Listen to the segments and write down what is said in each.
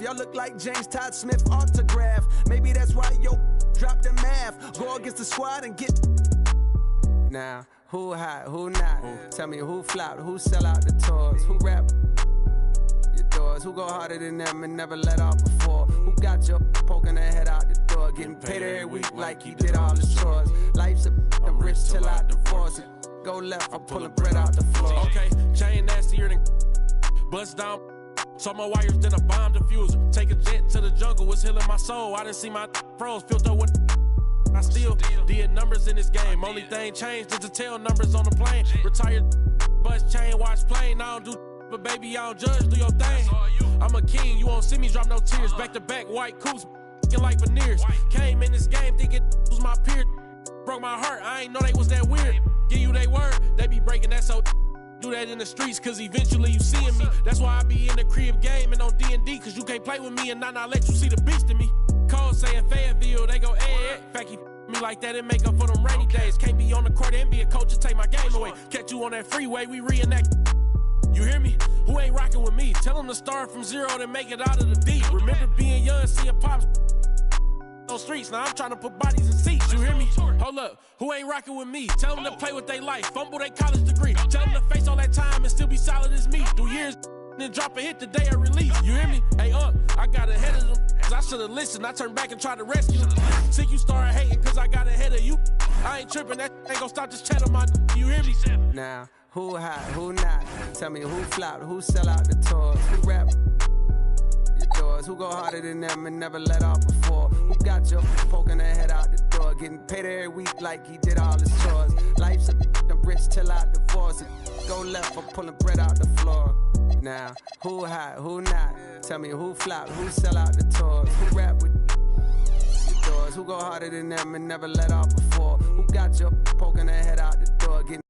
Y'all look like James Todd Smith autograph. Maybe that's why yo drop the math. Go against the squad and get. Now, who hot, who not? Tell me who flopped, who sell out the tours, who rap your doors, who go harder than them and never let off before, who got your poking their head out the door, getting paid every week like he did all his chores. Life's I'm rich till I divorce it. Go left, I'm pulling bread out the floor. Okay, chain nastier than bust down. Saw my wires, then a bomb diffuser. Take a jet to the jungle, it's healing my soul. I didn't see my froze, filter with. I still did numbers in this game. Only thing changed is the tail numbers on the plane. Retired, bus chain, watch plane. I don't do, but baby, I don't judge, do your thing. I'm a king, you won't see me drop no tears. Back to back, white coops, like veneers. Came in this game thinking was my peer. Broke my heart, I ain't know they was that weird. Give you they word, they be breaking that so. Do that in the streets, cause eventually you seeing me. That's why I be in the crib game and on D&D, cause you can't play with me and not let you see the beast in me. Cole saying Fayetteville, they go, fact, he me like that and make up for them rainy days. Can't be on the court and be a coach and take my game away. Catch you on that freeway, we reenact. You hear me? Who ain't rocking with me? Tell them to start from zero and make it out of the deep. Remember being young, seeing pops on streets. Now I'm trying to put bodies in seats. You hear me? Hold up. Who ain't rocking with me? Tell them to play with their life, fumble their college degree. Tell them to face all that time and still be solid as me. Do years then drop a hit the day of release. You hear me? Hey, I got ahead of them. I should've listened. I turned back and tried to rescue them. See, you started hating cause I got ahead of you. I ain't tripping. That ain't gonna stop this chat on my. You hear me? Now, who hot, who not? Tell me who flopped, who sell out the tours, who rap your doors, who go harder than them and never let off before, who got your poking their head out the door, getting paid every week like he did all his chores. Life's I'm rich till I divorce it. Go left, I'm pulling bread out the floor. Now, who hot, who not? Tell me who flopped, who sell out the tours, who rap with your doors, who go harder than them and never let off before, who got your poking their head out the door, getting.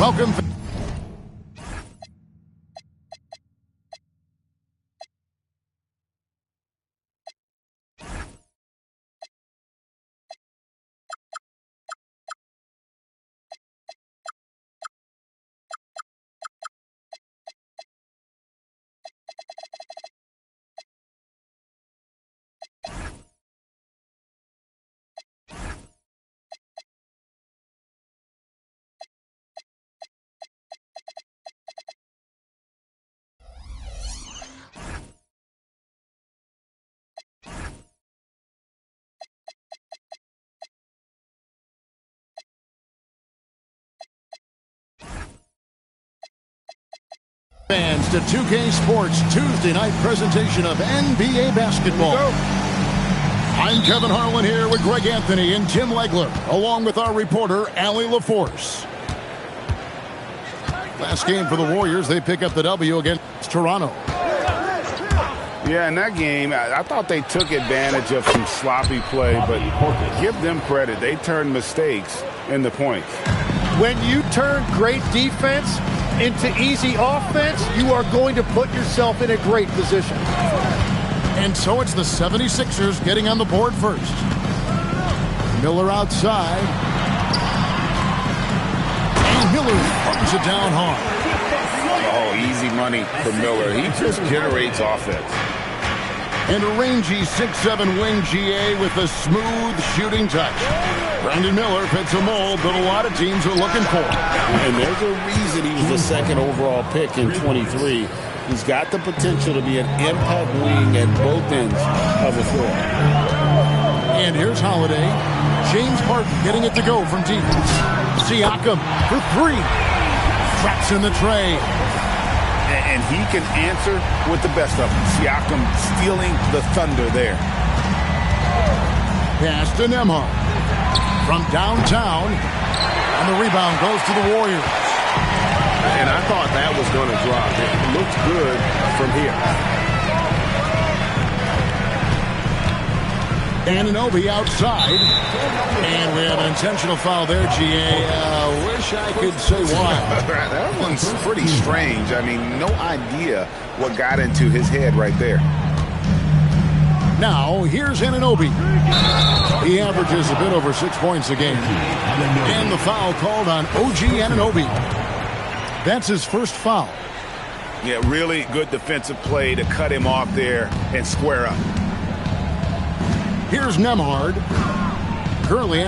Welcome. Fans to 2K Sports Tuesday night presentation of NBA basketball. I'm Kevin Harlan here with Greg Anthony and Tim Legler, along with our reporter, Allie LaForce. Last game for the Warriors, they pick up the W against Toronto. Yeah, in that game, I thought they took advantage of some sloppy play, but give them credit. They turned mistakes into points. When you turn great defense into easy offense, you are going to put yourself in a great position. And so it's the 76ers getting on the board first. Miller outside. And Miller punches it down hard. Oh, easy money for Miller. He just generates offense. And a rangy 6'7" wing GA with a smooth shooting touch. Brandon Miller fits a mold that a lot of teams are looking for. And there's a reason he was the second overall pick in 23. He's got the potential to be an impact wing at both ends of the floor. And here's Holiday. James Harden getting it to go from deep. Siakam for three. Traps in the tray. And he can answer with the best of them. Siakam stealing the thunder there. Pass to Nembhard. From downtown. And the rebound goes to the Warriors. And I thought that was going to drop. It looked good from here. Anunoby outside. And we have an intentional foul there, GA. Wish I could say why. That one's pretty strange. I mean, no idea what got into his head right there. Now, here's Anunoby. He averages a bit over 6 points a game. And the foul called on OG Anunoby. That's his first foul. Yeah, really good defensive play to cut him off there and square up. Here's Nembhard. Currently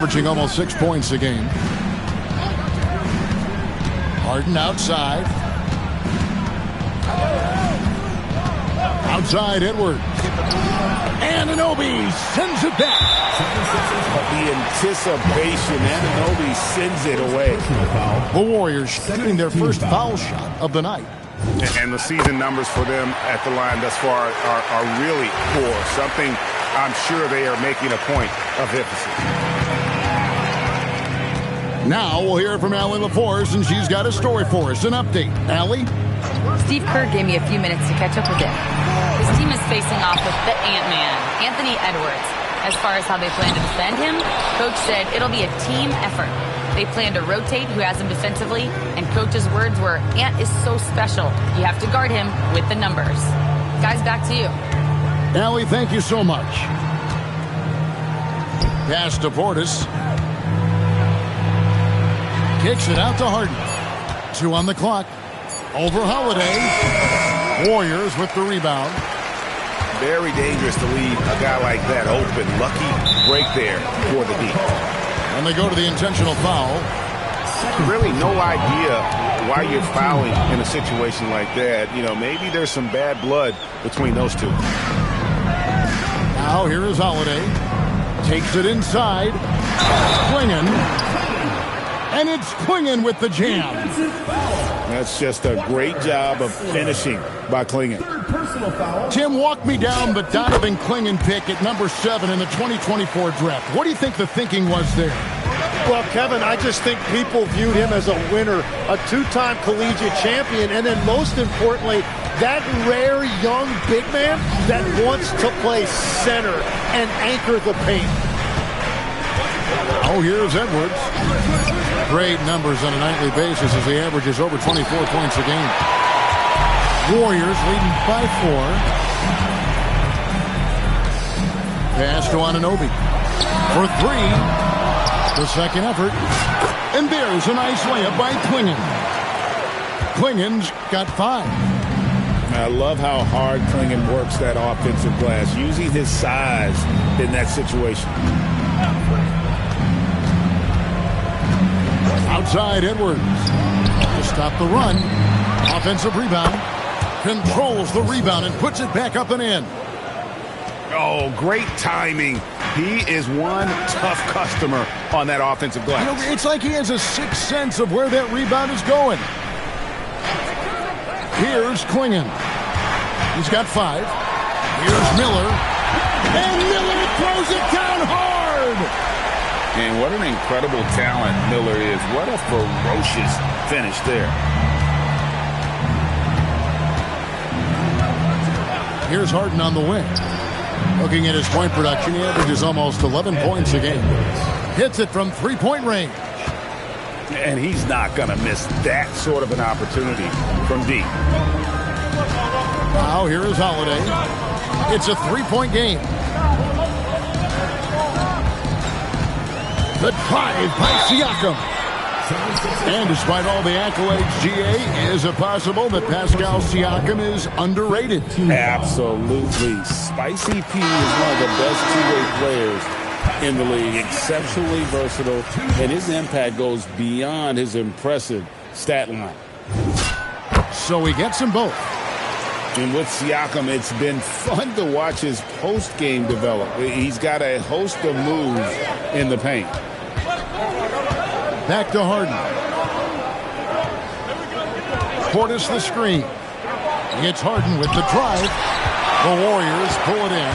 averaging almost 6 points a game. Harden outside. Outside Edwards. Anunoby sends it back. The anticipation, Anunoby sends it away. The Warriors shooting their first foul shot of the night. And the season numbers for them at the line thus far are really poor. Something I'm sure they are making a point of emphasis. Now we'll hear from Allie LaForce, and she's got a story for us. An update. Allie? Steve Kerr gave me a few minutes to catch up with him. His team is facing off with the Ant-Man, Anthony Edwards. As far as how they plan to defend him, Coach said it'll be a team effort. They plan to rotate who has him defensively, and Coach's words were, Ant is so special. You have to guard him with the numbers. Guys, back to you. Allie, thank you so much. Pass to Portis. Kicks it out to Harden. 2 on the clock. Over Holiday. Warriors with the rebound. Very dangerous to leave a guy like that open. Lucky break there for the deep. And they go to the intentional foul. Really no idea why you're fouling in a situation like that. You know, maybe there's some bad blood between those two. Now here is Holiday. Takes it inside. Clingan. And it's Clingan with the jam. That's just a great job of finishing by Clingan. Tim, walk me down the Donovan Clingan pick at number 7 in the 2024 draft. What do you think the thinking was there? Well, Kevin, I just think people viewed him as a winner, a 2-time collegiate champion, and then most importantly, that rare young big man that wants to play center and anchor the paint. Oh, here's Edwards. Great numbers on a nightly basis as he averages over 24 points a game. Warriors leading by 4. Pass to Anunoby for 3. The second effort. And there's a nice layup by Clingan. Clingan's got 5. I love how hard Clingan works that offensive glass, using his size in that situation. Outside Edwards to stop the run. Offensive rebound. Controls the rebound and puts it back up and in. Oh, great timing. He is one tough customer on that offensive glass. You know, it's like he has a sixth sense of where that rebound is going. Here's Klingon. He's got 5. Here's Miller. And Miller throws it down hard. And what an incredible talent Miller is. What a ferocious finish there. Here's Harden on the wing. Looking at his point production, he averages almost 11 points a game. Hits it from three-point range. And he's not going to miss that sort of an opportunity from deep. Now here is Holiday. It's a three-point game. The drive by Siakam. And despite all the accolades, GA, is it possible that Pascal Siakam is underrated? Absolutely. Spicy P is one of the best two-way players in the league. Exceptionally versatile, and his impact goes beyond his impressive stat line. So he gets them both. And with Siakam, it's been fun to watch his post-game develop. He's got a host of moves in the paint. Back to Harden. Portis the screen. It's Harden with the drive. The Warriors pull it in.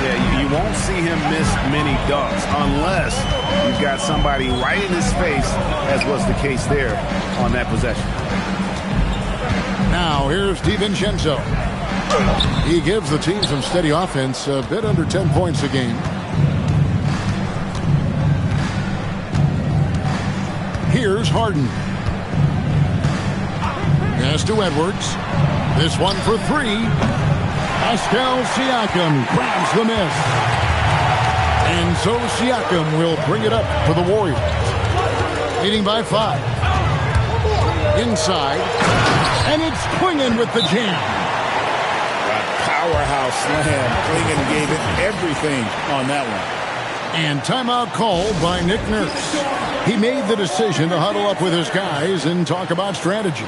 Yeah, you won't see him miss many dunks unless you've got somebody right in his face, as was the case there on that possession. Now here's DiVincenzo. He gives the team some steady offense, a bit under 10 points a game. Here's Harden. Pass to Edwards. This one for 3. Pascal Siakam grabs the miss. And so Siakam will bring it up for the Warriors. Leading by 5. Inside. And it's Klingon with the jam. A powerhouse slam. Klingon gave it everything on that one. And timeout called by Nick Nurse. He made the decision to huddle up with his guys and talk about strategy.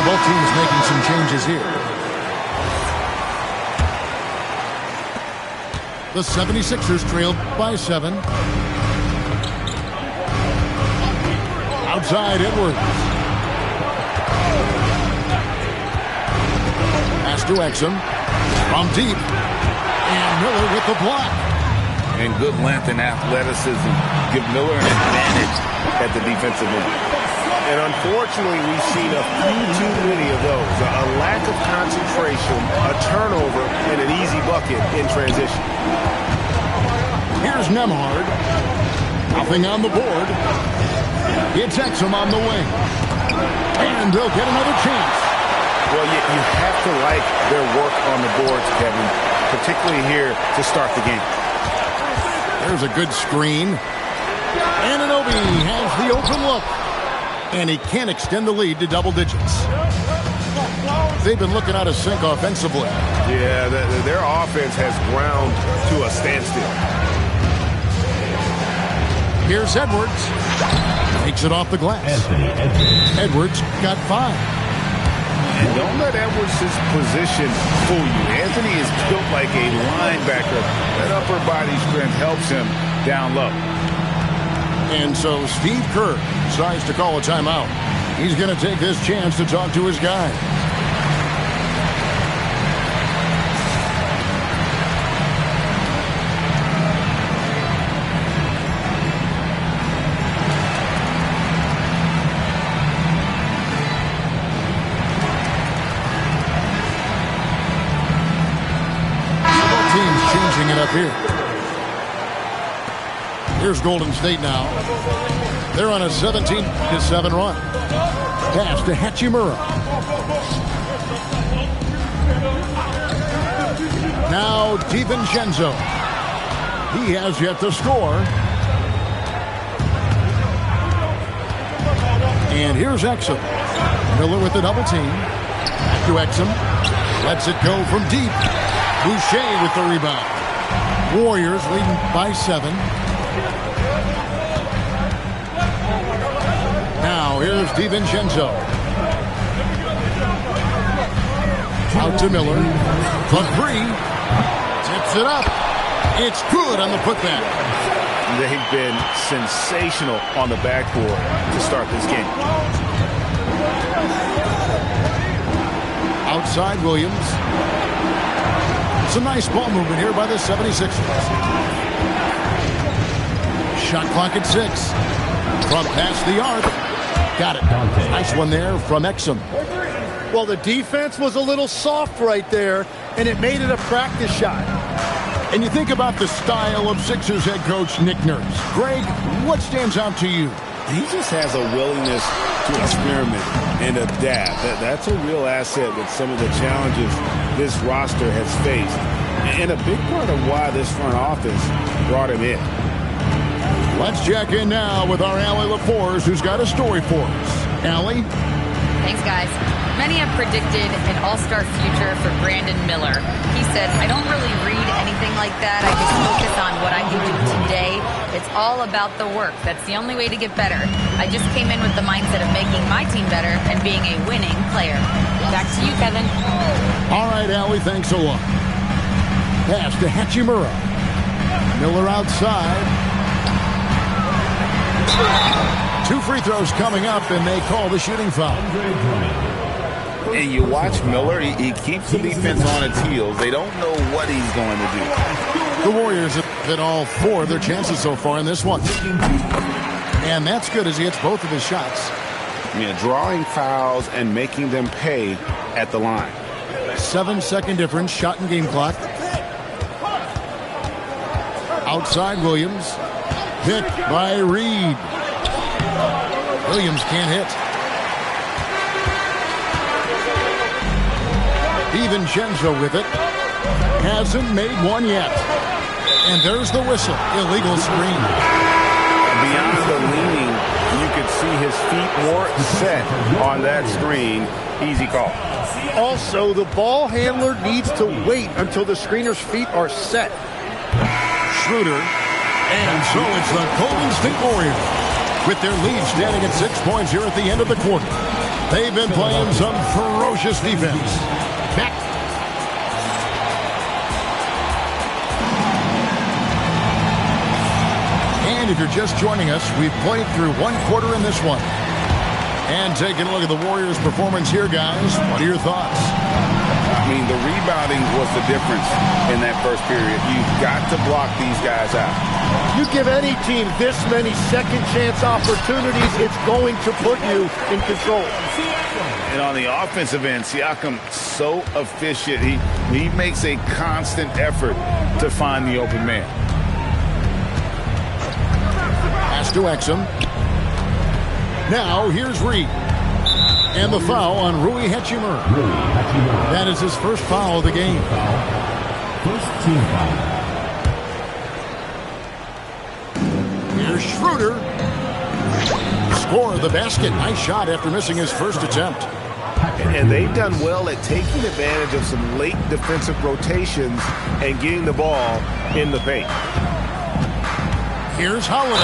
Both teams making some changes here. The 76ers trailed by 7. Outside Edwards. Pass to Exum. From deep. And Miller with the block. And good length and athleticism give Miller an advantage at the defensive end. And unfortunately, we've seen a few too many of those. A lack of concentration, a turnover, and an easy bucket in transition. Here's Nembhard. Nothing on the board. It's Exum on the wing. And they'll get another chance. Well, you have to like their work on the boards, Kevin, particularly here to start the game. There's a good screen. Anunoby has the open look. And he can't extend the lead to double digits. They've been looking out of sync offensively. Yeah, their offense has ground to a standstill. Here's Edwards. Takes it off the glass. Edwards got 5. And don't let Edwards' position fool you. Anthony is built like a linebacker. That upper body strength helps him down low. And so Steve Kerr decides to call a timeout. He's going to take this chance to talk to his guy. Both teams changing it up here. Here's Golden State now. They're on a 17-7 run. Pass to Hachimura. DiVincenzo. He has yet to score. And here's Exum. Miller with the double team. Back to Exum. Lets it go from deep. Boucher with the rebound. Warriors leading by 7. Now here's DiVincenzo. Out to Miller. From 3. Tips it up. It's good on the putback. They've been sensational on the backboard to start this game. Outside Williams. Some nice ball movement here by the 76ers. Shot clock at 6. From past the arc. Got it. Nice one there from Exum. Well, the defense was a little soft right there, and it made it a practice shot. And you think about the style of Sixers head coach Nick Nurse. Greg, what stands out to you? He just has a willingness to experiment and adapt. That's a real asset with some of the challenges this roster has faced. And a big part of why this front office brought him in. Let's check in now with our Allie LaForce, who's got a story for us. Allie? Thanks, guys. Many have predicted an all-star future for Brandon Miller. He said, I don't really read anything like that. I just focus on what I can do today. It's all about the work. That's the only way to get better. I just came in with the mindset of making my team better and being a winning player. Back to you, Kevin. All right, Allie, thanks a lot. Pass to Hachimura. Miller outside. 2 free throws coming up, and they call the shooting foul. And you watch Miller, he keeps the defense on its heels. They don't know what he's going to do. The Warriors have hit all 4 of their chances so far in this one. And that's good as he hits both of his shots. Yeah, drawing fouls and making them pay at the line. 7-second difference, shot and game clock. Outside Williams. Hit by Reed. Williams can't hit. DiVincenzo with it. Hasn't made one yet. And there's the whistle. Illegal screen. Beyond the leaning, you could see his feet more set on that screen. Easy call. Also, the ball handler needs to wait until the screener's feet are set. Schroeder. And so it's the Golden State Warriors with their lead standing at 6 points here at the end of the quarter. They've been playing some ferocious defense. Back. And if you're just joining us, we've played through 1 quarter in this one. And taking a look at the Warriors' performance here, guys. What are your thoughts? I mean, the rebounding was the difference in that first period. You've got to block these guys out. You give any team this many second chance opportunities, it's going to put you in control. And on the offensive end, Siakam so efficient. He makes a constant effort to find the open man. Pass to Exum. Now here's Reed. And the foul on Rui Hachimura. That is his first foul of the game. First team foul. Here's Schroeder. Score the basket. Nice shot after missing his first attempt. And they've done well at taking advantage of some late defensive rotations and getting the ball in the paint. Here's Holiday.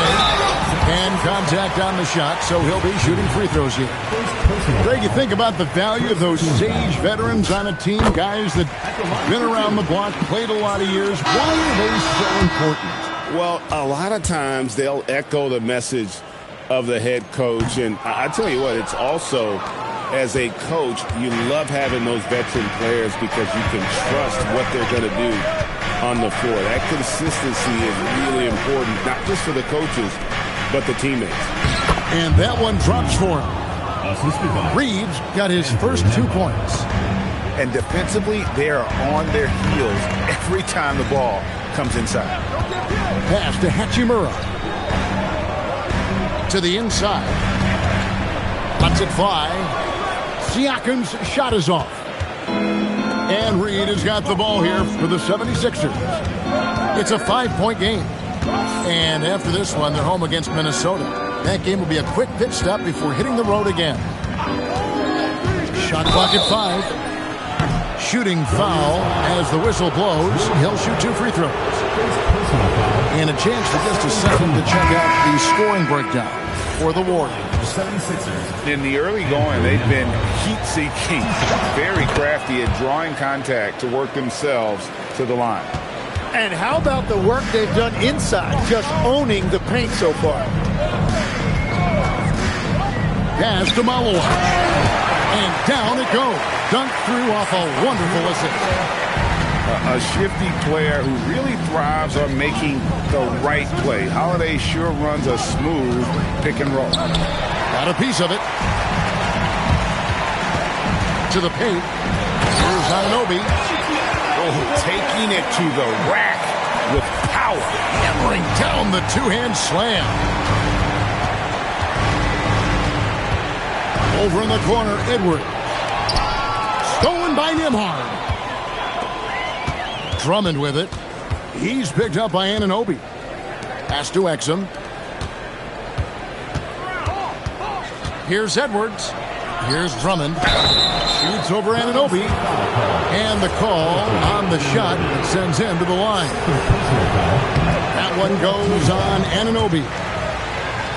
And contact on the shot, so he'll be shooting free throws here. Greg, you think about the value of those sage veterans on a team, guys that have been around the block, played a lot of years. Why are they so important? Well, a lot of times they'll echo the message of the head coach. And I tell you what, it's also, as a coach, you love having those veteran players because you can trust what they're going to do on the floor. That consistency is really important, not just for the coaches, but the teammates. And that one drops for him. Reeves got his first 2 points. And defensively, they are on their heels every time the ball comes inside. Pass to Hachimura. To the inside. Lets it fly. Siakam's shot is off. And Reed has got the ball here for the 76ers. It's a 5-point game. And after this one, they're home against Minnesota. That game will be a quick pit stop before hitting the road again. Shot clock at 5. Shooting foul as the whistle blows. He'll shoot 2 free throws. And a chance for just a second to check out the scoring breakdown for the Warriors. In the early going, they've been heat-seeking, very crafty at drawing contact to work themselves to the line. And how about the work they've done inside, just owning the paint so far? Pass to Malloy. And down it goes. Dunked through off a wonderful assist. A shifty player who really thrives on making the right play. Holiday sure runs a smooth pick and roll. Got a piece of it. To the paint. Here's Anunoby. Oh, taking it to the rack with power. Hammering down the two-hand slam. Over in the corner, Edward. Stolen by Nembhard. Drummond with it. He's picked up by Anunoby. Pass to Exum. Here's Edwards. Here's Drummond. Shoots over Anunoby. And the call on the shot that sends him to the line. That one goes on Anunoby.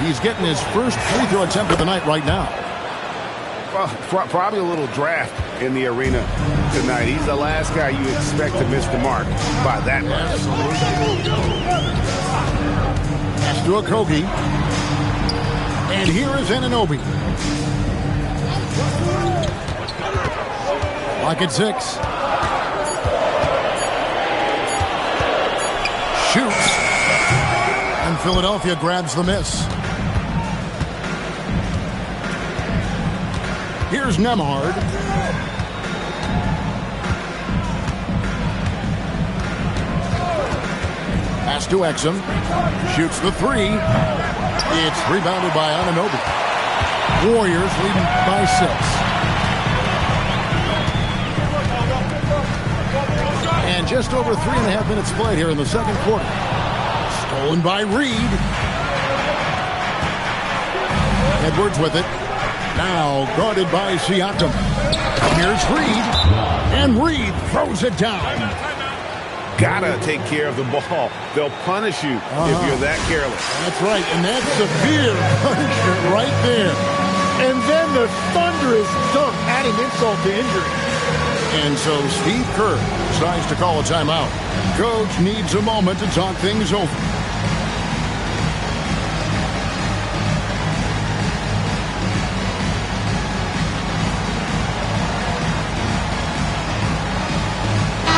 He's getting his first free throw attempt of the night right now. Well, probably a little draft in the arena tonight. He's the last guy you expect to miss the mark by that much. Pass to Okogie. And here is Anunoby. Lock at 6. Shoots. And Philadelphia grabs the miss. Here's Nembhard. Pass to Exum. Shoots the 3. It's rebounded by Anunoby. Warriors leading by 6. And just over 3.5 minutes played here in the second quarter. Stolen by Reed. Edwards with it. Now guarded by Siakam. Here's Reed. And Reed throws it down. Gotta take care of the ball. They'll punish you if you're that careless. That's right, and that's severe punishment right there. And then the thunderous dunk, adding insult to injury. And so Steve Kerr decides to call a timeout. Coach needs a moment to talk things over.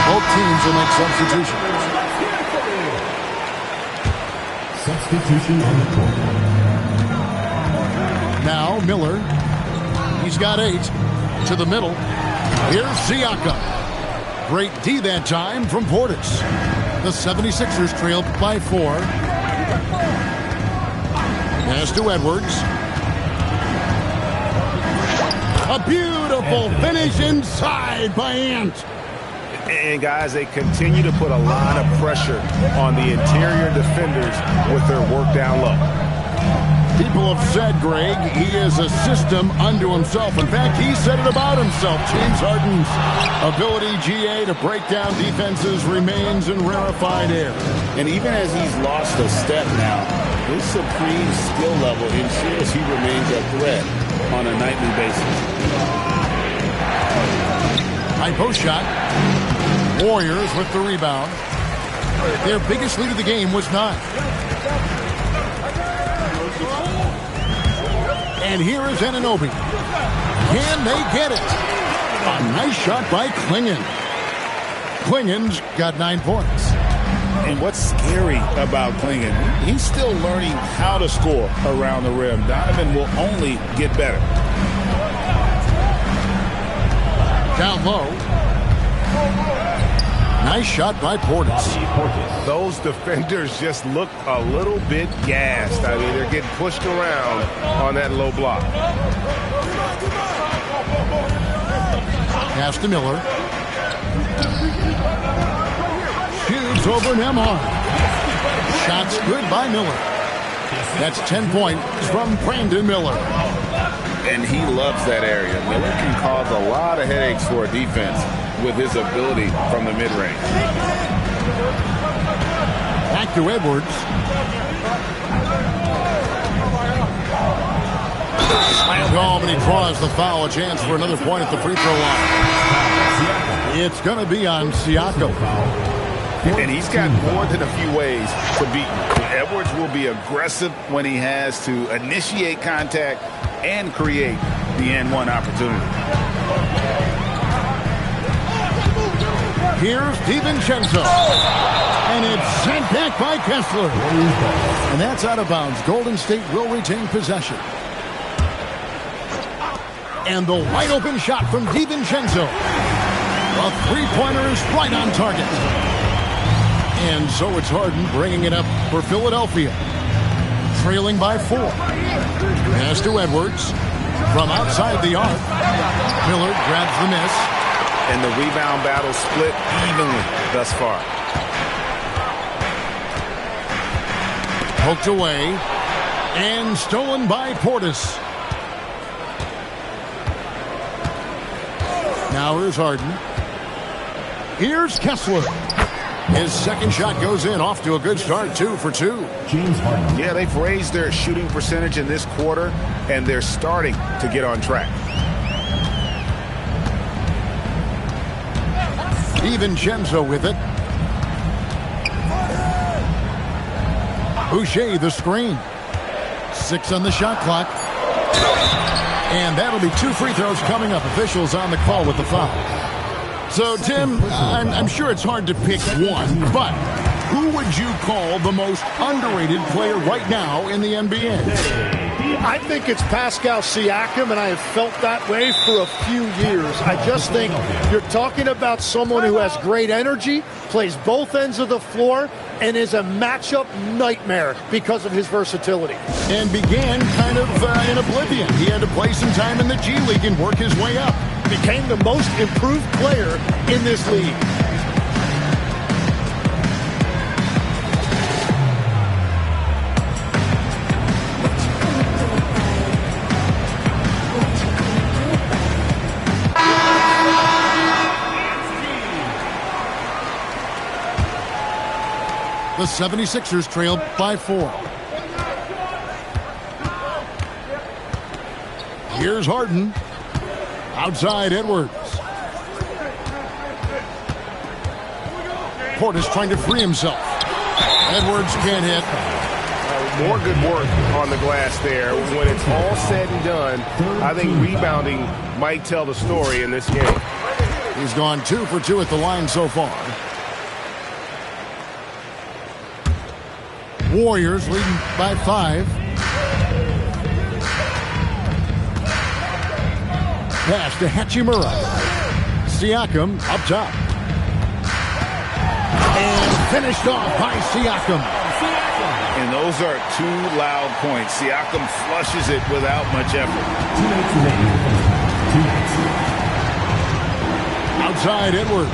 Both teams will make substitutions. Substitution on the court. Now Miller. He's got 8. To the middle. Here's Siakam. Great D that time from Portis. The 76ers trailed by 4. Pass to Edwards. A beautiful finish inside by Ant. And guys, they continue to put a lot of pressure on the interior defenders with their work down low. People have said, Greg, he is a system unto himself. In fact, he said it about himself. James Harden's ability, GA, to break down defenses remains in rarefied air. And even as he's lost a step now, his supreme skill level ensures he remains a threat on a nightly basis. High post shot. Warriors with the rebound. Their biggest lead of the game was 9. And here is Anunoby. Can they get it? A nice shot by Klingon. Klingon's got 9 points. And what's scary about Klingon, he's still learning how to score around the rim. Donovan will only get better. Down low. Nice shot by Portis. Those defenders just look a little bit gassed. I mean, they're getting pushed around on that low block. Pass to Miller. Shoots over Nemhard. Shots good by Miller. That's 10 points from Brandon Miller. And he loves that area. Miller can cause a lot of headaches for a defense with his ability from the mid-range. Back to Edwards. Oh, but he draws the foul. A chance for another point at the free throw line. It's going to be on Siakam. And he's got more than a few ways to beat him. Edwards will be aggressive when he has to initiate contact and create the N1 opportunity. Here's DiVincenzo. And it's sent back by Kessler. And that's out of bounds. Golden State will retain possession. And the wide open shot from DiVincenzo. A three-pointer is right on target. And so it's Harden bringing it up for Philadelphia. Trailing by 4. Pass to Edwards. From outside the arc. Miller grabs the miss. And the rebound battle split evenly thus far. Poked away. And stolen by Portis. Now here's Harden. Here's Kessler. His second shot goes in, off to a good start, 2 for 2. James Harden. Yeah, they've raised their shooting percentage in this quarter, and they're starting to get on track. DiVincenzo with it. Boucher the screen. 6 on the shot clock. And that'll be 2 free throws coming up. Officials on the call with the foul. So, Tim, I'm sure it's hard to pick one, but who would you call the most underrated player right now in the NBA? I think it's Pascal Siakam, and I have felt that way for a few years. I just think you're talking about someone who has great energy, plays both ends of the floor, and is a matchup nightmare because of his versatility. And began kind of in oblivion. He had to play some time in the G League and work his way up. Became the most improved player in this league. The 76ers trail by 4. Here's Harden. Outside Edwards. Portis trying to free himself. Edwards can't hit. More good work on the glass there. When it's all said and done, I think rebounding might tell the story in this game. He's gone 2 for 2 at the line so far. Warriors leading by 5. Pass to Hachimura. Siakam up top. And finished off by Siakam. And those are 2 loud points. Siakam flushes it without much effort. Outside Edwards.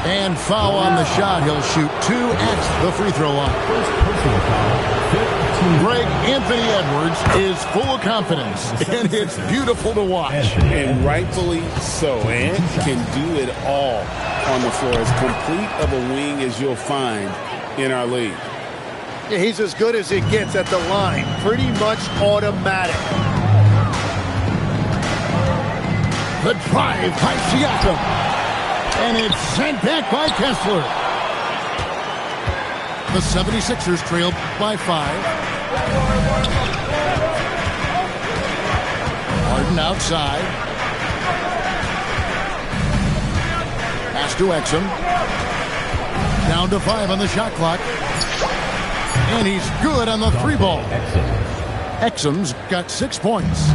And foul on the shot. He'll shoot 2 at the free throw line. Greg, Anthony Edwards is full of confidence, and it's beautiful to watch. And rightfully so. And can do it all on the floor. As complete of a wing as you'll find in our league. Yeah, he's as good as it gets at the line. Pretty much automatic. The drive by Siakam. And it's sent back by Kessler. The 76ers trail by 5. Harden outside. Pass to Exum. Down to 5 on the shot clock. And he's good on the 3-ball. Exum's got 6 points.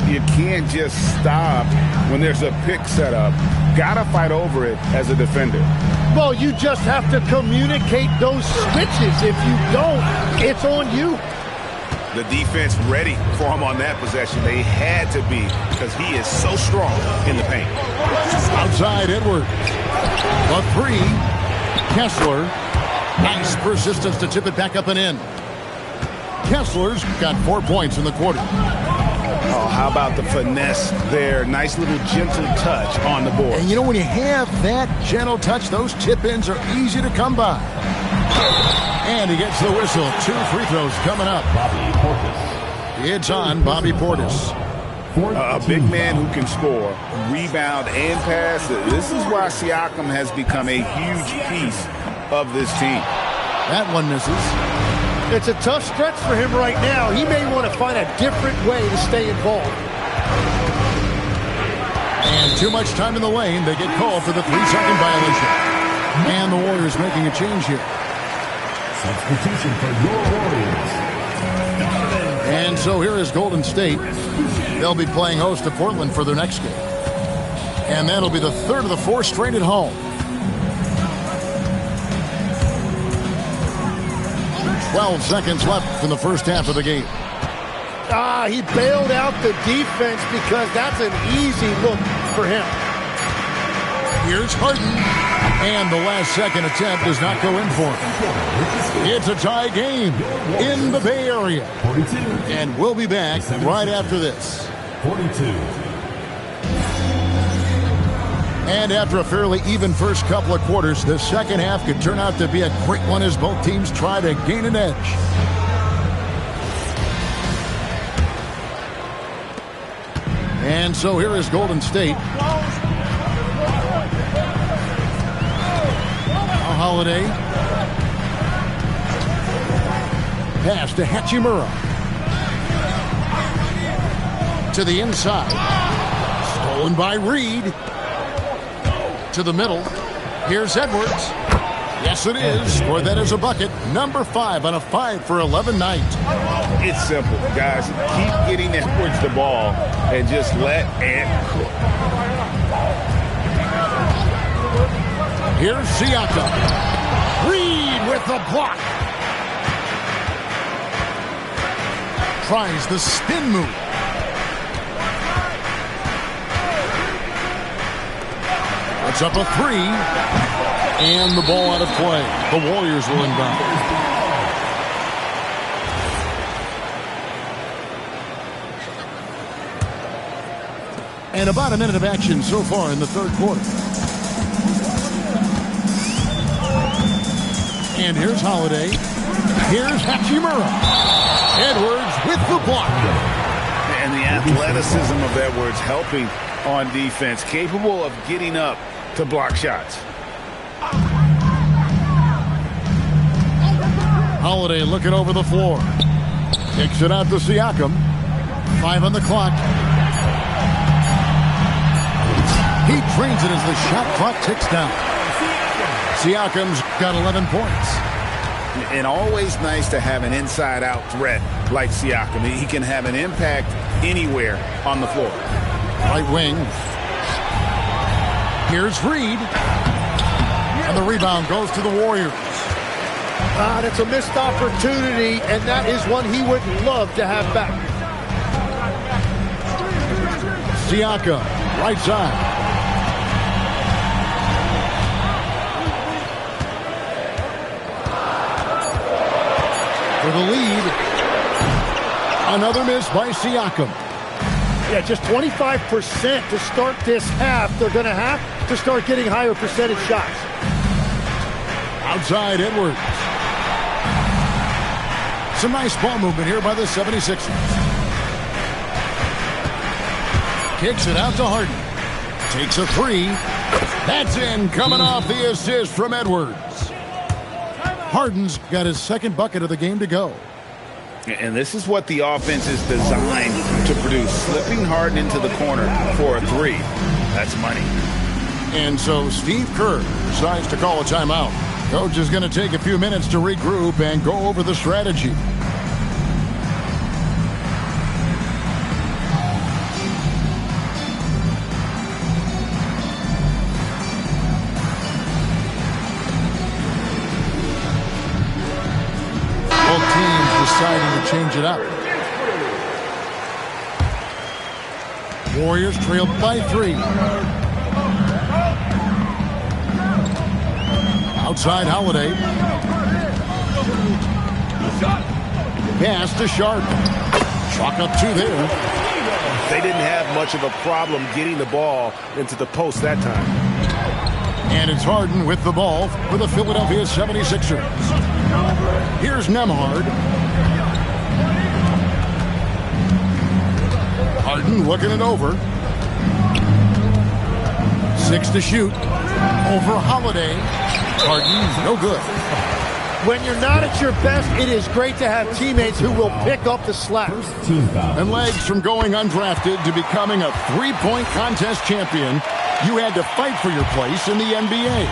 You can't just stop when there's a pick set up. Gotta fight over it as a defender. Well, you just have to communicate those switches. If you don't, it's on you. The defense ready for him on that possession. They had to be because he is so strong in the paint. Outside Edwards. The three. Kessler. Nice persistence to tip it back up and in. Kessler's got 4 points in the quarter. Oh, how about the finesse there? Nice little gentle touch on the board. And you know, when you have that gentle touch, those tip-ins are easy to come by. And he gets the whistle. 2 free throws coming up. It's on Bobby Portis. A big man who can score, rebound, and pass. This is why Siakam has become a huge piece of this team. That one misses. It's a tough stretch for him right now. He may want to find a different way to stay involved. And too much time in the lane. They get called for the 3-second violation. And the Warriors making a change here. Substitution for your Warriors. And so here is Golden State. They'll be playing host to Portland for their next game. And that'll be the third of the 4 straight at home. 12 seconds left in the first half of the game. He bailed out the defense because that's an easy look for him. Here's Harden. And the last second attempt does not go in for him. It's a tie game in the Bay Area. 42. And we'll be back right after this. 42. And after a fairly even first couple of quarters, the second half could turn out to be a great one as both teams try to gain an edge. And so here is Golden State. Holiday. Pass to Hachimura. To the inside. Stolen by Reed. To the middle. Here's Edwards. Yes, it is. Or that is a bucket. Number 5 on a 5 for 11 night. It's simple, guys. Keep getting Edwards the ball and just let Ant cook. Here's Siakam. Reed with the block. Tries the spin move. It's up a 3. And the ball out of play. The Warriors will inbound. And about a minute of action so far in the third quarter. And here's Holiday. Here's Hachimura. Edwards with the block. And the athleticism of Edwards helping on defense. Capable of getting up to block shots. Holiday looking over the floor. Kicks it out to Siakam. 5 on the clock. He trains it as the shot clock ticks down. Siakam's got 11 points. And always nice to have an inside-out threat like Siakam. He can have an impact anywhere on the floor. Right wing. Here's Reed. And the rebound goes to the Warriors. That's a missed opportunity, and that is one he would love to have back. Siakam, right side. For the lead. Another miss by Siakam. Yeah, just 25% to start this half. They're going to have to start getting higher percentage shots. Outside Edwards. Some nice ball movement here by the 76ers. Kicks it out to Harden. Takes a 3. That's in, coming off the assist from Edwards. Harden's got his second bucket of the game to go. And this is what the offense is designed to produce. Slipping Harden into the corner for a 3. That's money. And so Steve Kerr decides to call a timeout. Coach is going to take a few minutes to regroup and go over the strategy. Both teams deciding to change it up. Warriors trail by 3. Outside Holiday. Pass to Sharp. Chalk up 2 there. They didn't have much of a problem getting the ball into the post that time. And it's Harden with the ball for the Philadelphia 76ers. Here's Nembhard. Harden looking it over. 6 to shoot. Over Holiday. Harden, no good. When you're not at your best, it is great to have teammates who will pick up the slack. And legs from going undrafted to becoming a three-point contest champion, you had to fight for your place in the NBA.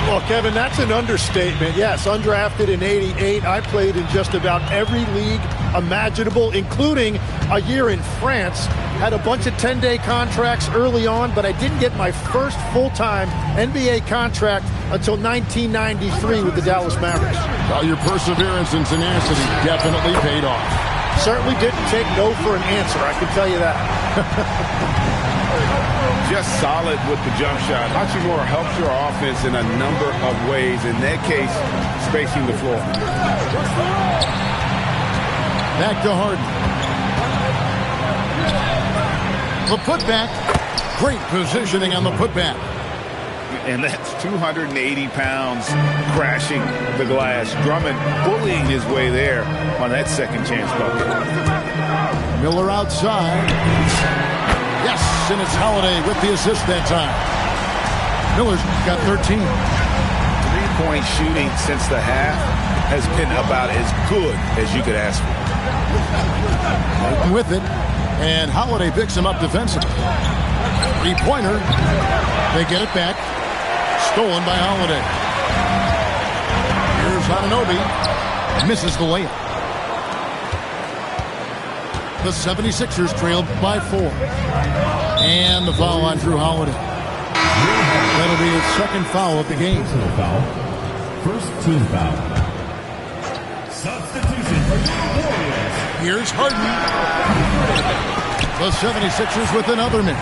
Well, Kevin, that's an understatement. Yes, undrafted in '88. I played in just about every league imaginable, including a year in France. Had a bunch of 10-day contracts early on, but I didn't get my first full-time NBA contract until 1993 with the Dallas Mavericks. Well, your perseverance and tenacity definitely paid off. Certainly didn't take no for an answer, I can tell you that. Just solid with the jump shot. Hachimura helps your offense in a number of ways. In that case, spacing the floor. Back to Harden. The putback. Great positioning on the putback. And that's 280 pounds crashing the glass. Drummond bullying his way there on that second chance bucket. Miller outside. Yes, and it's Holiday with the assist that time. Miller's got 13. Three-point shooting since the half has been about as good as you could ask for. With it, and Holiday picks him up defensively. Three-pointer. They get it back. Stolen by Holiday. Here's Anunoby. Misses the layup. The 76ers trailed by 4. And the foul on Drew Holiday. That'll be his second foul of the game. First team foul. Substitution for the Warriors. Here's Harden. The 76ers with another miss.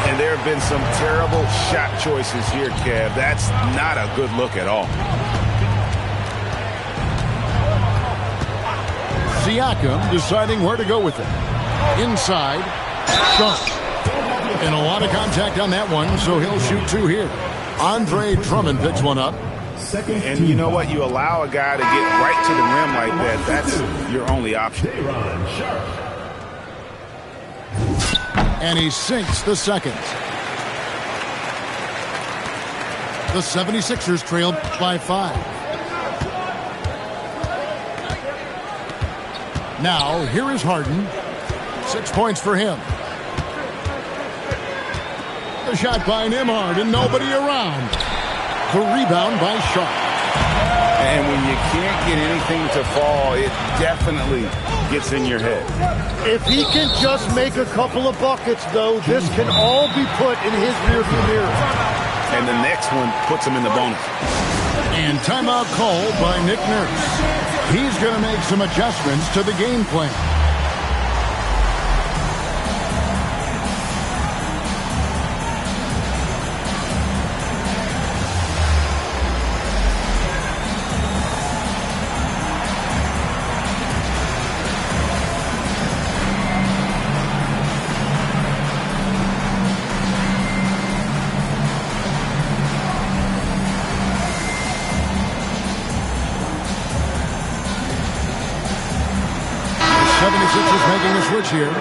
And there have been some terrible shot choices here, Kev. That's not a good look at all. Siakam deciding where to go with it. Inside. Sharp. And a lot of contact on that one, so he'll shoot 2 here. Andre Drummond picks one up. And you know what? You allow a guy to get right to the rim like that. That's your only option. And he sinks the second. The 76ers trailed by 5. Now, here is Harden. 6 points for him. The shot by Nembhard and nobody around. The rebound by Sharp. And when you can't get anything to fall, it definitely gets in your head. If he can just make a couple of buckets, though, this can all be put in his rearview mirror. And the next one puts him in the bonus. And timeout called by Nick Nurse. He's going to make some adjustments to the game plan. Making a switch here.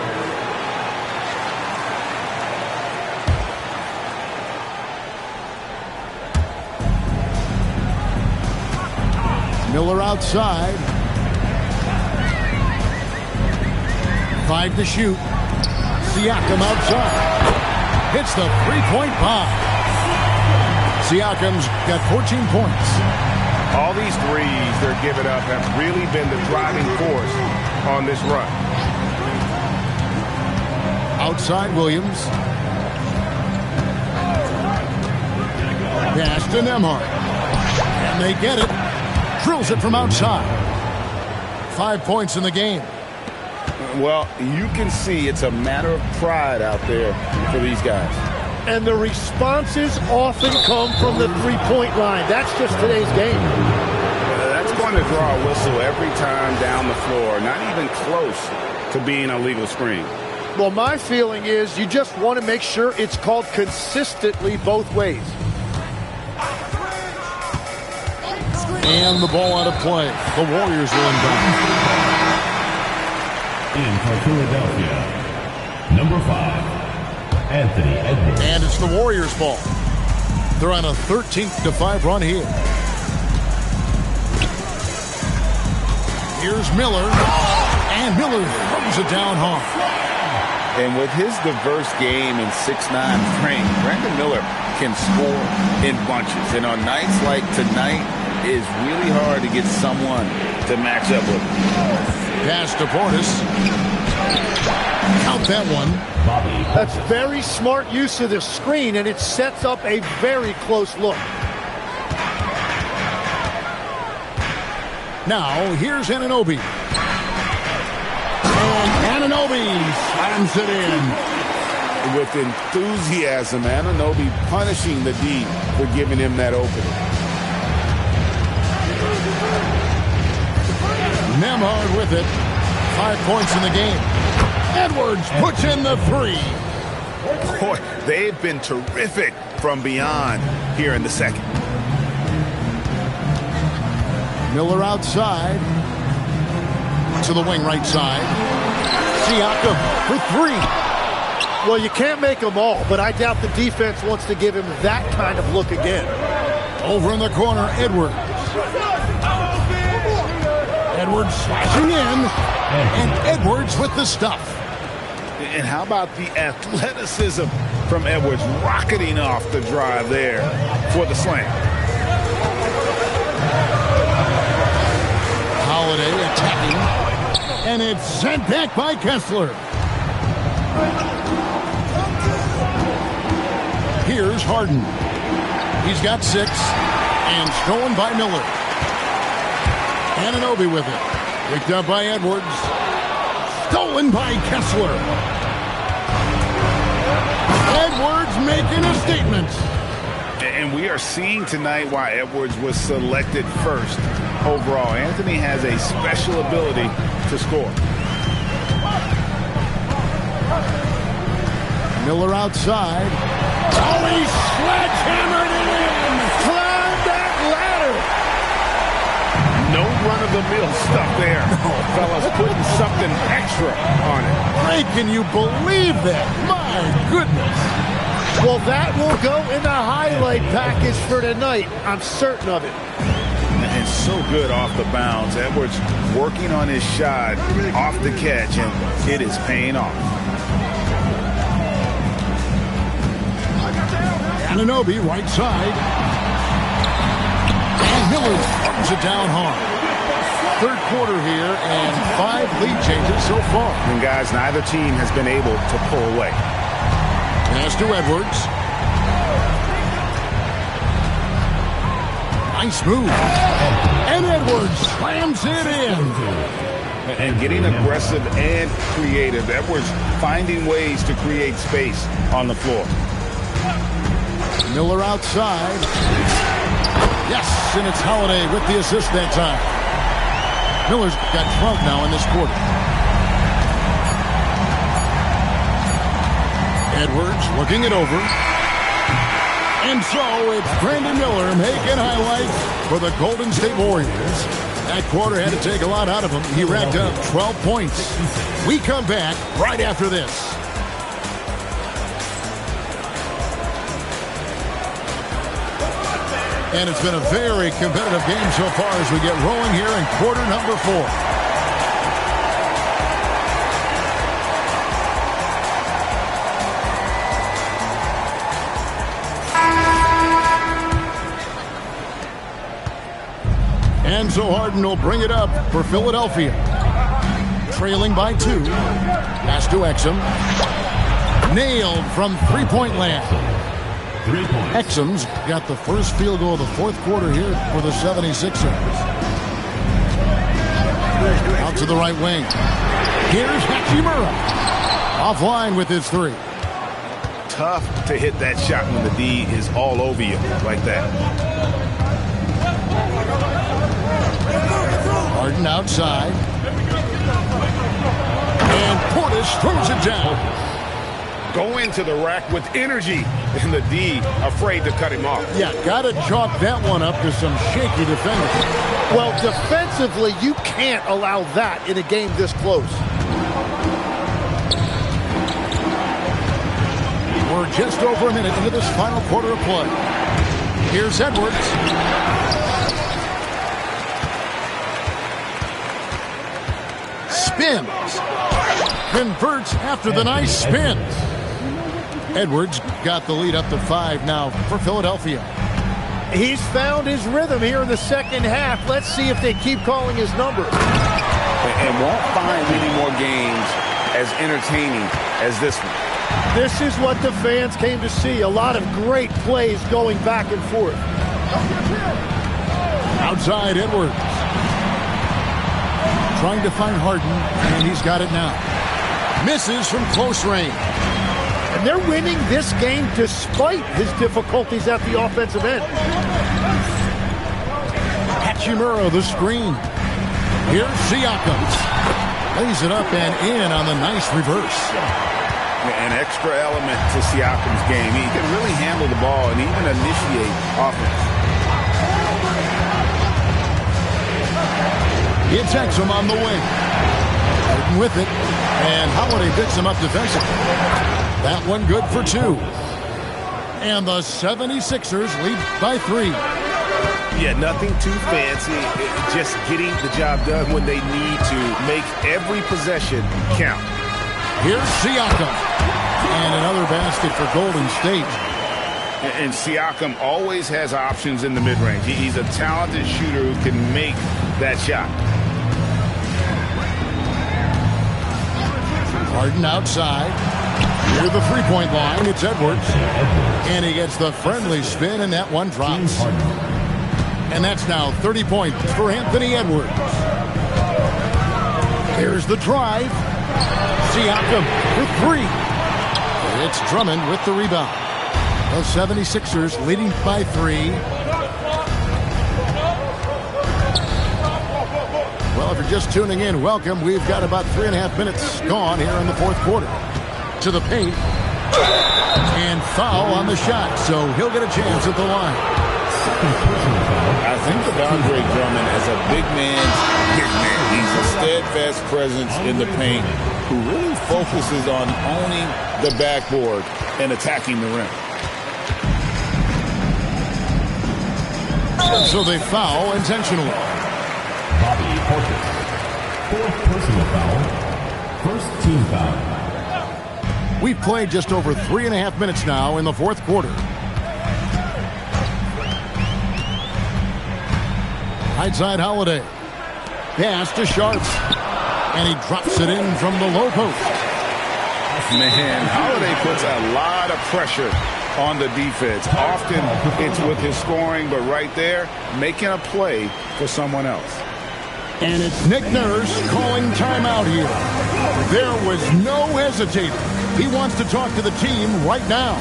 Miller outside. 5 to shoot. Siakam outside. Hits the three-point bomb. Siakam's got 14 points. All these threes they're giving up have really been the driving force on this run. Outside Williams. Pass to Nembhard. And they get it. Drills it from outside. 5 points in the game. Well, you can see it's a matter of pride out there for these guys. And the responses often come from the three-point line. That's just today's game. That's going to draw a whistle every time down the floor. Not even close to being a legal screen. Well, my feeling is you just want to make sure it's called consistently both ways. And the ball out of play. The Warriors will inbound. In for Philadelphia, number 5, Anthony Edwards. And it's the Warriors' ball. They're on a 13-5 run here. Here's Miller. And Miller throws it down hard. And with his diverse game and 6'9" frame, Brandon Miller can score in bunches. And on nights like tonight, it's really hard to get someone to match up with him. Pass to Portis. Count that one. That's very smart use of the screen, and it sets up a very close look. Now, here's Anunoby. And Anunoby slams it in. With enthusiasm, Anunoby punishing the D for giving him that opening. Nemhard with it. 5 points in the game. Edwards puts in the three. Boy, they've been terrific from beyond here in the second. Miller outside. To the wing right side. Siakam for three. Well, you can't make them all, but I doubt the defense wants to give him that kind of look again. Over in the corner, Edwards. Edwards slashing in, and Edwards with the stuff. And how about the athleticism from Edwards rocketing off the drive there for the slam. Holiday attacking, and it's sent back by Kessler. Here's Harden. He's got 6, and stolen by Miller. Anunoby with it. Picked up by Edwards. Stolen by Kessler. Edwards making a statement. And we are seeing tonight why Edwards was selected first overall. Anthony has a special ability to score. Miller outside. Oh, he sledgehammered it in. Climb that ladder. No run-of-the-mill stuff there. Fellas putting something extra on it. Ray, can you believe that? My goodness. Well, that will go in the highlight package for tonight. I'm certain of it. And so good off the bounds. Edwards working on his shot off the catch, and it is paying off. Anunoby right side. And Miller throws it down hard. Third quarter here, and 5 lead changes so far. And guys, neither team has been able to pull away. Pass to Edwards. Nice move. And Edwards slams it in. And getting aggressive and creative. Edwards finding ways to create space on the floor. Miller outside. Yes, and it's Holiday with the assist that time. Miller's got 12 now in this quarter. Edwards looking it over. And so it's Brandon Miller making highlights for the Golden State Warriors. That quarter had to take a lot out of him. He racked up 12 points. We come back right after this. And it's been a very competitive game so far as we get rolling here in quarter number 4. And so Harden will bring it up for Philadelphia. Trailing by 2. Pass to Exum. Nailed from three-point land. Exum's got the first field goal of the fourth quarter here for the 76ers. Out to the right wing. Here's Hachimura. Offline with his three. Tough to hit that shot when the D is all over you like that. Harden outside. And Portis throws it down. Go into the rack with energy, and the D afraid to cut him off. Yeah, got to chalk that one up to some shaky defenders. Well, defensively, you can't allow that in a game this close. We're just over a minute into this final quarter of play. Here's Edwards. Spins. Converts after the nice spin. Edwards got the lead up to 5 now for Philadelphia. He's found his rhythm here in the second half. Let's see if they keep calling his number. And won't find many more games as entertaining as this one. This is what the fans came to see. A lot of great plays going back and forth. Outside Edwards. Trying to find Harden, and he's got it now. Misses from close range. And they're winning this game despite his difficulties at the offensive end. Hachimura, the screen. Here's Siakam. Lays it up and in on the nice reverse. An extra element to Siakam's game. He can really handle the ball and even initiate offense. It's Exum on the wing. Harden with it. And Holiday picks him up defensively. That one good for 2. And the 76ers lead by 3. Yeah, nothing too fancy. Just getting the job done when they need to. Make every possession count. Here's Siakam. And another basket for Golden State. And Siakam always has options in the mid-range. He's a talented shooter who can make that shot. Harden outside. Near the three-point line, it's Edwards. And he gets the friendly spin, and that one drops. And that's now 30 points for Anthony Edwards. Here's the drive. Siakam for 3. It's Drummond with the rebound. The 76ers leading by 3. Well, if you're just tuning in, welcome. We've got about 3.5 minutes gone here in the fourth quarter. To the paint. And foul on the shot, so he'll get a chance at the line. I think of Andre Drummond as a big man's big man. He's a steadfast presence in the paint who really focuses on owning the backboard and attacking the rim. So they foul intentionally. Bobby Portis. 4th personal foul. 1st team foul. We've played just over 3.5 minutes now in the fourth quarter. Right side Holiday. Pass to Sharp. And he drops it in from the low post. Man, Holiday puts a lot of pressure on the defense. Often it's with his scoring, but right there, making a play for someone else. And it's Nick Nurse calling timeout here. There was no hesitating. He wants to talk to the team right now.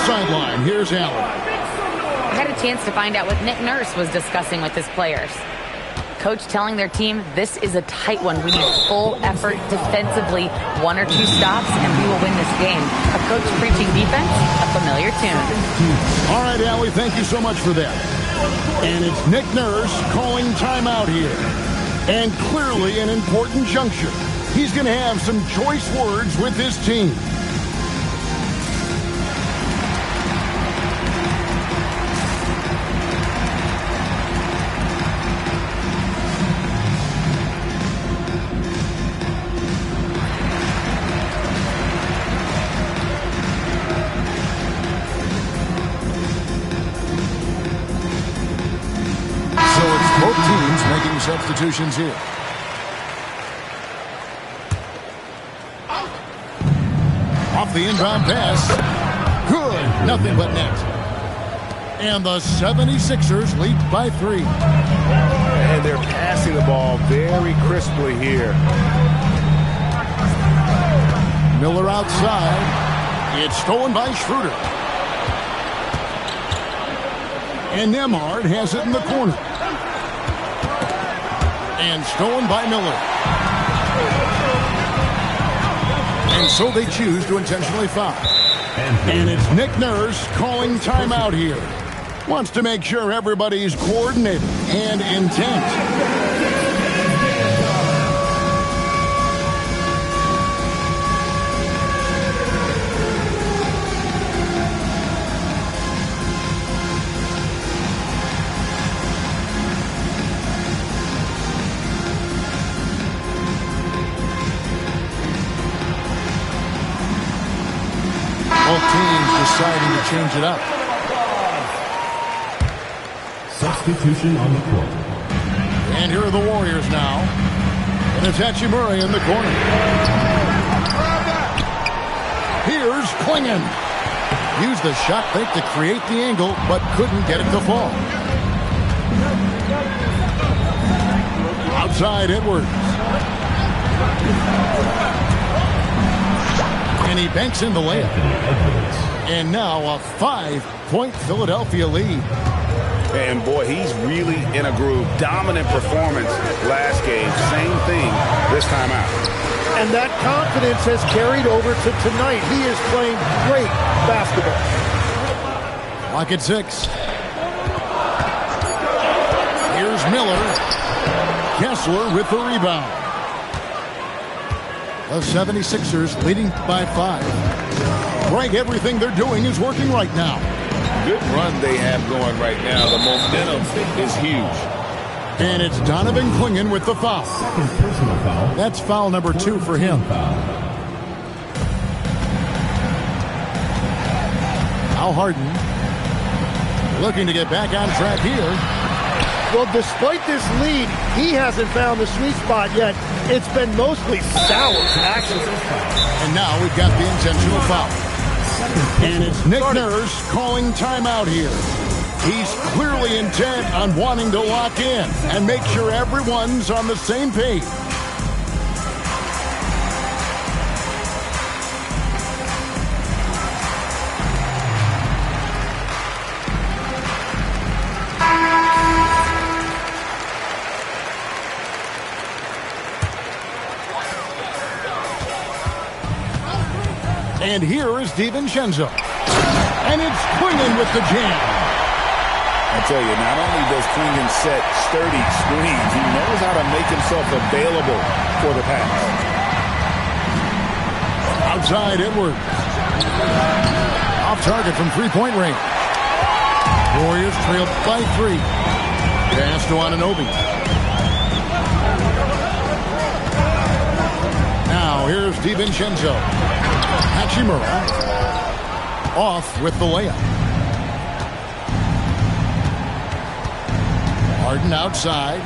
Sideline. Here's Allen. I had a chance to find out what Nick Nurse was discussing with his players. Coach telling their team, this is a tight one. We need full effort defensively, 1 or 2 stops, and we will win this game. A coach preaching defense, a familiar tune. All right, Allie, thank you so much for that. And it's Nick Nurse calling timeout here. And clearly an important juncture. He's going to have some choice words with his team. Both teams making substitutions here. Off the inbound pass. Good. Nothing but net. And the 76ers lead by 3. And they're passing the ball very crisply here. Miller outside. It's stolen by Schroeder. And Nembhard has it in the corner. And stolen by Miller. And so they choose to intentionally foul. And it's Nick Nurse calling timeout here. Wants to make sure everybody's coordinated and intent. Both teams deciding to change it up. Substitution on the court. And here are the Warriors now. And it's Hachimura in the corner. Here's Klingon. Used the shot fake to create the angle, but couldn't get it to fall. Outside Edwards. And he banks in the layup. And now a 5-point Philadelphia lead. And boy, he's really in a groove. Dominant performance last game. Same thing this time out. And that confidence has carried over to tonight. He is playing great basketball. Clock at 6. Here's Miller. Kessler with the rebound. The 76ers leading by 5. Greg, everything they're doing is working right now. Good run they have going right now. The momentum is huge. And it's Donovan Klingon with the foul. Second personal foul. That's foul number 2 for him. Al Harden looking to get back on track here. Well, despite this lead, he hasn't found the sweet spot yet. It's been mostly sour action. And now we've got the intentional foul. And it's Nick Nurse calling timeout here. He's clearly intent on wanting to lock in and make sure everyone's on the same page. And here is DiVincenzo. And it's Klingon with the jam. I tell you, not only does Klingon set sturdy screens, he knows how to make himself available for the pass. Outside Edwards. Off target from three-point range. Warriors trail by 3. Pass to Anunoby. Now here's DiVincenzo. Hachimura off with the layup. Harden outside.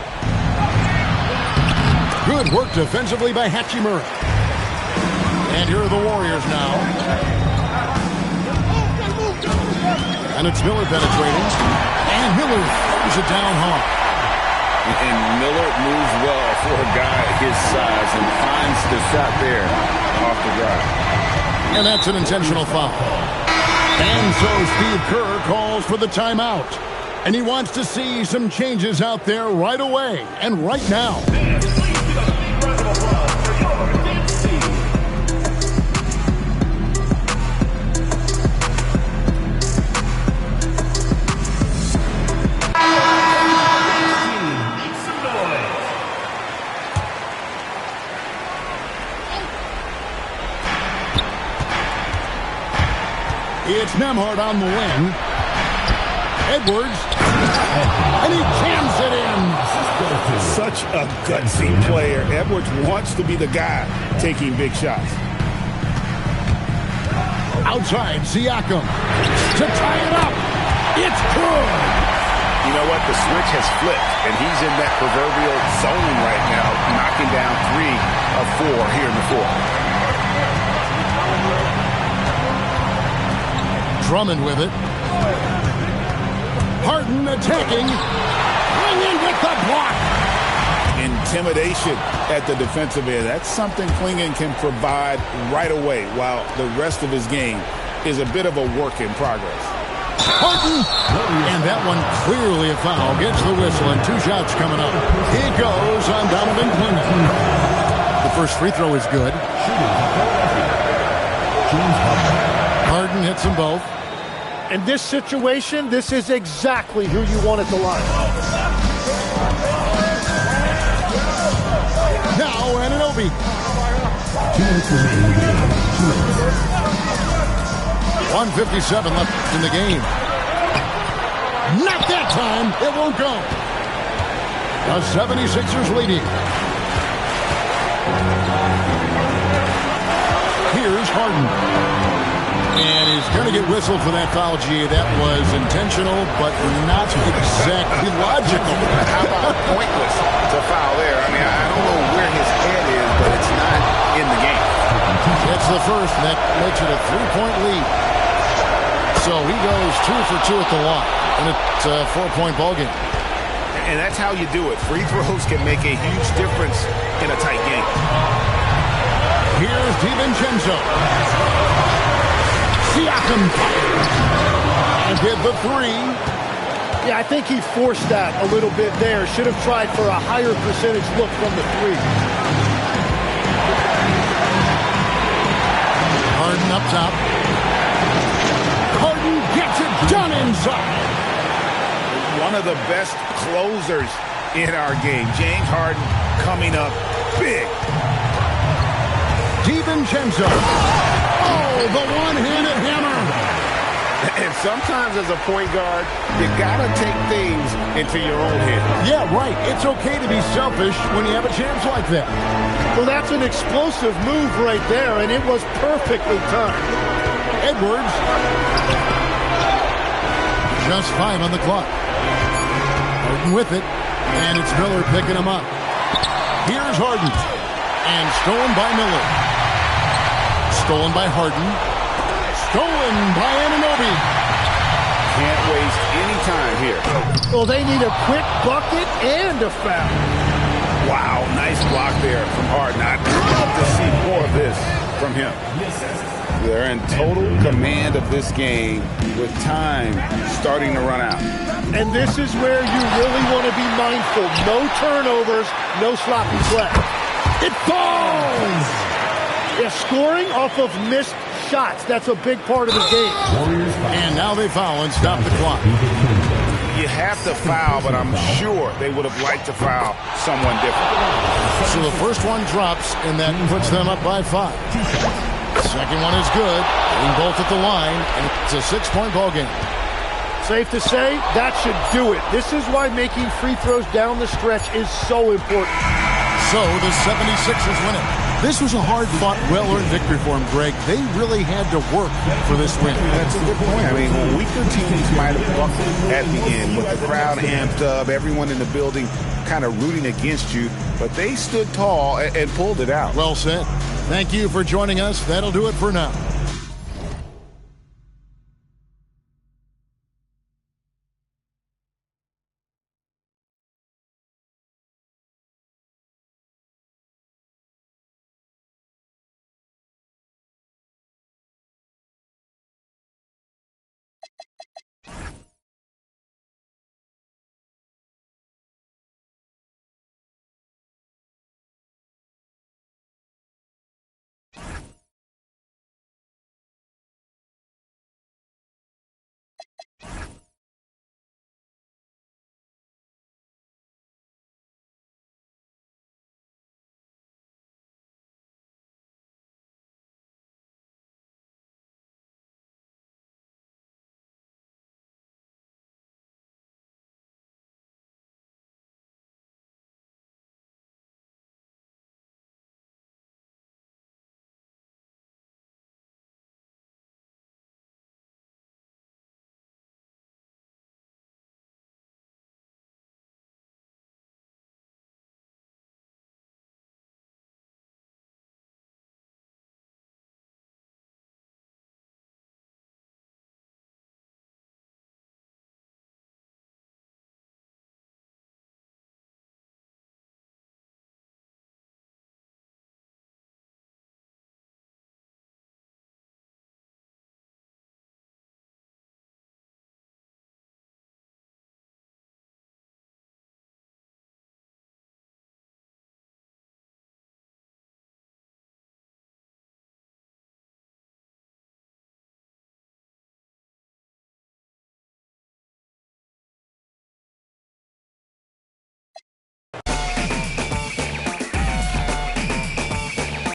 Good work defensively by Hachimura. And here are the Warriors now. And it's Miller penetrating. And Miller throws it down hard. And Miller moves well for a guy his size and finds the shot there off the drive. And that's an intentional foul. And so Steve Kerr calls for the timeout. And he wants to see some changes out there right away and right now. Nembhard on the wing. Edwards. And he jams it in. Such a gutsy player. Edwards wants to be the guy taking big shots. Outside, Siakam. To tie it up. It's good. You know what? The switch has flipped, and he's in that proverbial zone right now, knocking down 3 of 4 here in the fourth. Drummond with it. Harden attacking. Clingan with the block. Intimidation at the defensive end. That's something Clingan can provide right away, while the rest of his game is a bit of a work in progress. Harden. And that one clearly a foul. Gets the whistle, and 2 shots coming up. He goes on Donovan Clingan. The first free throw is good. Harden hits them both. In this situation, this is exactly who you want at the line. Now Anunoby. 1:57 left in the game. Not that time. It won't go. The 76ers leading. Here's Harden. And he's going to get whistled for that foul, G. That was intentional, but not exactly logical. How about pointless to foul there? I mean, I don't know where his head is, but it's not in the game. It's the first, and that makes it a 3-point lead. So he goes 2 for 2 at the line, and it's a 4-point ball game. And that's how you do it. Free throws can make a huge difference in a tight game. Here's DiVincenzo. Siakam and hit the 3. Yeah, I think he forced that a little bit there. Should have tried for a higher percentage look from the 3. Harden up top. Harden gets it done inside. One of the best closers in our game. James Harden coming up big. DiVincenzo. Oh, the one-handed hammer. And sometimes as a point guard, you got to take things into your own hand. Yeah, right. It's okay to be selfish when you have a chance like that. Well, that's an explosive move right there, and it was perfectly timed. Edwards. Just 5 on the clock. Harden with it, and it's Miller picking him up. Here's Harden. And stolen by Miller. Stolen by Harden. Stolen by Anunoby. Can't waste any time here. Well, they need a quick bucket and a foul. Wow, nice block there from Harden. I'd love to see more of this from him. They're in total command of this game with time starting to run out. And this is where you really want to be mindful. No turnovers, no sloppy play. It falls! Yeah, scoring off of missed shots. That's a big part of the game. And now they foul and stop the clock. You have to foul, but I'm sure they would have liked to foul someone different. So the first one drops, and that puts them up by 5. Second one is good. Getting both at the line, and it's a 6-point ball game. Safe to say, that should do it. This is why making free throws down the stretch is so important. So the 76ers win it. This was a hard-fought, well-earned victory for them, Greg. They really had to work for this win. That's a good point. I mean, weaker teams might have buckled at the end with the crowd amped up, everyone in the building kind of rooting against you, but they stood tall and pulled it out. Well said. Thank you for joining us. That'll do it for now.